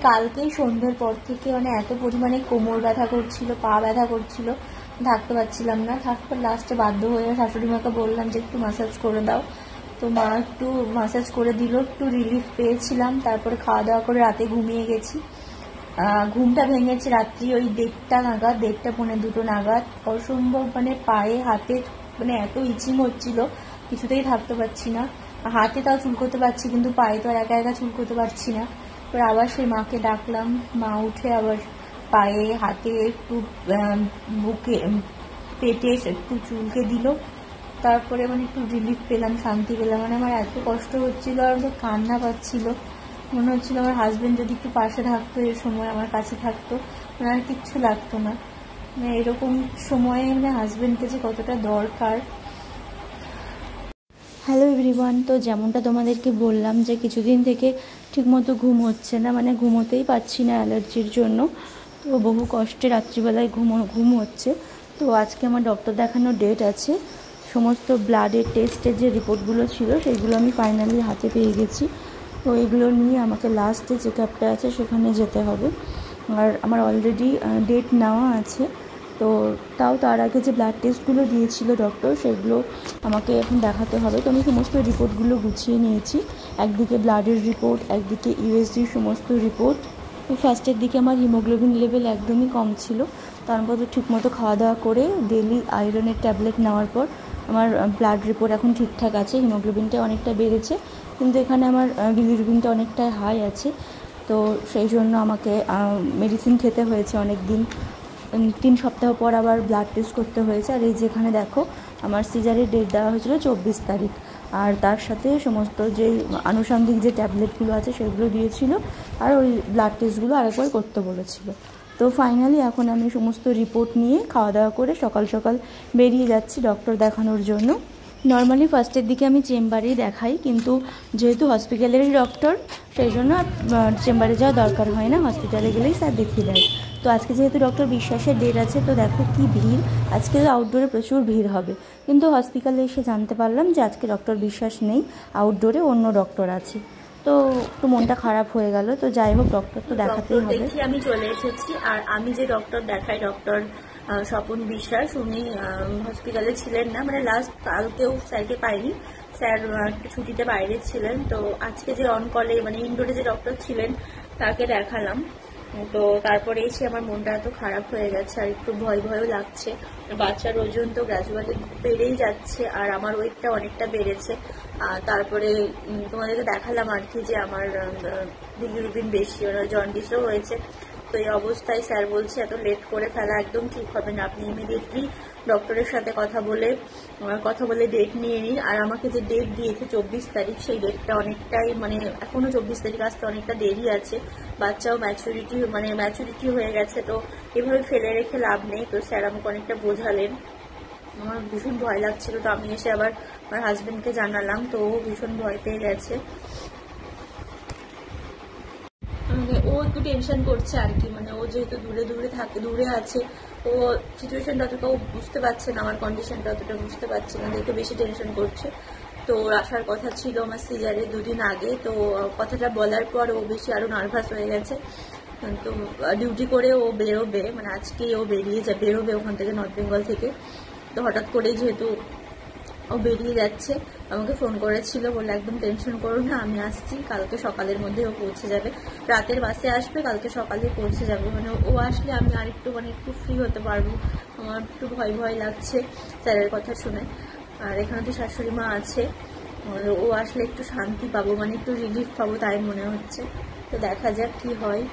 কালকেই সন্ধ্যের পর থেকে মানে এত পরিমাণে কোমর ব্যথা করছিল, পা ব্যথা করছিল, থাকতে পারছিলাম না। তারপর লাস্টে বাধ্য হয়ে শাশুড়ি মাকে বললাম যে একটু ম্যাসাজ করে দাও। তো মা একটু ম্যাসাজ করে দিল, একটু রিলিফ পেয়েছিলাম। তারপরে খাওয়া দাওয়া করে রাতে ঘুমিয়ে গেছি। ঘুমটা ভেঙেছে রাত্রি ওই 1:30 নাগাদ, 1:30 পৌনে 2 নাগাদ। অসম্ভব মানে পায়ে হাতে মানে এত ইচিং হচ্ছিল, কিছুতেই থাকতে পারছি না। হাতে তাও চুলকোতে পারছি, কিন্তু পায়ে তো আর একা একা চুলকোতে পারছি না। এবার আবার সেই মাকে ডাকলাম, মা উঠে আবার পায়ে হাতে একটু বুকে পেটে একটু চুলকে দিল। তারপরে মানে একটু রিলিফ পেলাম, শান্তি পেলাম। মানে আমার এত কষ্ট হচ্ছিল আর কান্না পাচ্ছিল, মনে হচ্ছিল আমার হাজবেন্ড যদি একটু পাশে থাকতো, এই সময় আমার কাছে থাকতো, মানে আর কিচ্ছু লাগতো না। মানে এরকম সময়ে মানে হাজবেন্ডকে যে কতটা দরকার। হ্যালো এভরিওয়ান, তো যেমনটা তোমাদেরকে বললাম যে কিছুদিন থেকে ঠিকমতো ঘুম হচ্ছে না, মানে ঘুমোতেই পারছি না অ্যালার্জির জন্য। তো বহু কষ্টে রাত্রিবেলায় ঘুম হচ্ছে। তো আজকে আমার ডক্টর দেখানোর ডেট আছে। সমস্ত ব্লাডের টেস্টের যে রিপোর্টগুলো ছিল সেগুলো আমি ফাইনালি হাতে পেয়ে গেছি। তো এগুলো নিয়ে আমাকে লাস্ট যে চেক আপটা আছে সেখানে যেতে হবে। আর আমার অলরেডি ডেট নেওয়া আছে। তো তাও তার আগে যে ব্লাড টেস্টগুলো দিয়েছিল ডক্টর, সেগুলো আমাকে এখন দেখাতে হবে। তো আমি সমস্ত রিপোর্টগুলো গুছিয়ে নিয়েছি। একদিকে ব্লাডের রিপোর্ট, একদিকে ইউএসজির সমস্ত রিপোর্ট। তো ফার্স্টের দিকে আমার হিমোগ্লোবিন লেভেল একদমই কম ছিল। তারপর তো ঠিকমতো খাওয়া দাওয়া করে ডেলি আয়রনের ট্যাবলেট নেওয়ার পর আমার ব্লাড রিপোর্ট এখন ঠিকঠাক আছে। হিমোগ্লোবিনটা অনেকটা বেড়েছে, কিন্তু এখানে আমার বিলিরুবিনটা অনেকটাই হাই আছে। তো সেই জন্য আমাকে মেডিসিন খেতে হয়েছে অনেক দিন। 3 সপ্তাহ পর আবার ব্লাড টেস্ট করতে হয়েছে। আর এই যেখানে দেখো আমার সিজারের ডেট দেওয়া হয়েছিল 24 তারিখ। আর তার সাথে সমস্ত যে আনুষঙ্গিক যে ট্যাবলেটগুলো আছে সেগুলো দিয়েছিল, আর ওই ব্লাড টেস্টগুলো আরেকবার করতে বলেছিল। তো ফাইনালি এখন আমি সমস্ত রিপোর্ট নিয়ে খাওয়া দাওয়া করে সকাল সকাল বেরিয়ে যাচ্ছি ডক্টর দেখানোর জন্য। নর্মালি ফার্স্টের দিকে আমি চেম্বারেই দেখাই, কিন্তু যেহেতু হসপিটালেরই ডক্টর সেই জন্য চেম্বারে যাওয়া দরকার হয় না, হসপিটালে গেলেই স্যার দেখিয়ে দেয়। তো আজকে যেহেতু ডক্টর বিশ্বাসের ডেট আছে, তো দেখো কি ভিড়। আজকে আউটডোরে প্রচুর ভিড় হবে, কিন্তু হসপিটালে এসে জানতে পারলাম যে আজকে ডক্টর বিশ্বাস নেই, আউটডোরে অন্য ডক্টর আছে। তো একটু মনটা খারাপ হয়ে গেল। তো যাই হোক, ডক্টর তো দেখাতেই হবে। দেখি আমি চলে এসেছি। আর আমি যে ডক্টর দেখাই, ডক্টর স্বপন বিশ্বাস, উনি হসপিটালে ছিলেন না। মানে লাস্ট কালকেও স্যারকে পাইনি, স্যার একটু ছুটিতে বাইরে ছিলেন। তো আজকে যে অন কলে মানে ইনডোরে যে ডক্টর ছিলেন তাকে দেখালাম। তো তারপরে এসে আমার মনটা এত খারাপ হয়ে গেছে, আর একটু ভয়ও লাগছে। বাচ্চার ওজন তো গ্র্যাজুয়ালি বেড়েই যাচ্ছে, আর আমার ওয়েটটা অনেকটা বেড়েছে। তারপরে তোমাদেরকে দেখালাম আর কি যে আমার বিলিরুবিন বেশি, জন্ডিসও হয়েছে। তো এই অবস্থায় স্যার বলছে এত লেট করে ফেলা একদম ঠিক হবে না, আপনি ইমিডিয়েটলি ডক্টরের সাথে কথা বলে ডেট নিয়ে নিন। আর আমাকে যে ডেট দিয়েছে 24 তারিখ, সেই ডেটটা অনেকটাই মানে এখনো 24 তারিখ আসতে অনেকটা দেরি আছে। বাচ্চাও ম্যাচুরিটি হয়ে গেছে, তো এভাবে ফেলে রেখে লাভ নেই। তো স্যার আমাকে অনেকটা বোঝালেন। আমার ভীষণ ভয় লাগছিল। তো আমি এসে আবার আমার হাজবেন্ডকে জানালাম, তো ও ভীষণ ভয় পেয়ে গেছে। ও একটু টেনশন করছে আর কি, মানে ও যেহেতু দূরে আছে, ও সিচুয়েশনটা অতটা ও বুঝতে পারছে না, আমার কন্ডিশনটা অতটা বুঝতে পারছে না, একটু বেশি টেনশন করছে। তো ওর আসার কথা ছিল আমার সিজারের 2 দিন আগে। তো কথাটা বলার পর ও বেশি আরো নার্ভাস হয়ে গেছে। তো ডিউটি করে ও বেরোবে, মানে আজকেই ও বেরোবে ওখান থেকে, নর্থ বেঙ্গল থেকে। তো হঠাৎ করেই যেহেতু ও বেরিয়ে যাচ্ছে, আমাকে ফোন করেছিল, বলে একদম টেনশন করো না, আমি আসছি, কালকে সকালের মধ্যে ও পৌঁছে যাবে। রাতের বাসে আসবে, কালকে সকালে পৌঁছে যাবে। মানে ও আসলে আমি আর একটু ফ্রি হতে পারবো। আমার একটু ভয় লাগছে স্যারের কথা শুনে। আর এখানে তো শাশুড়ি মা আছে, ও আসলে একটু শান্তি পাবো, মানে একটু রিলিফ পাবো তাই মনে হচ্ছে। তো দেখা যাক কি হয়।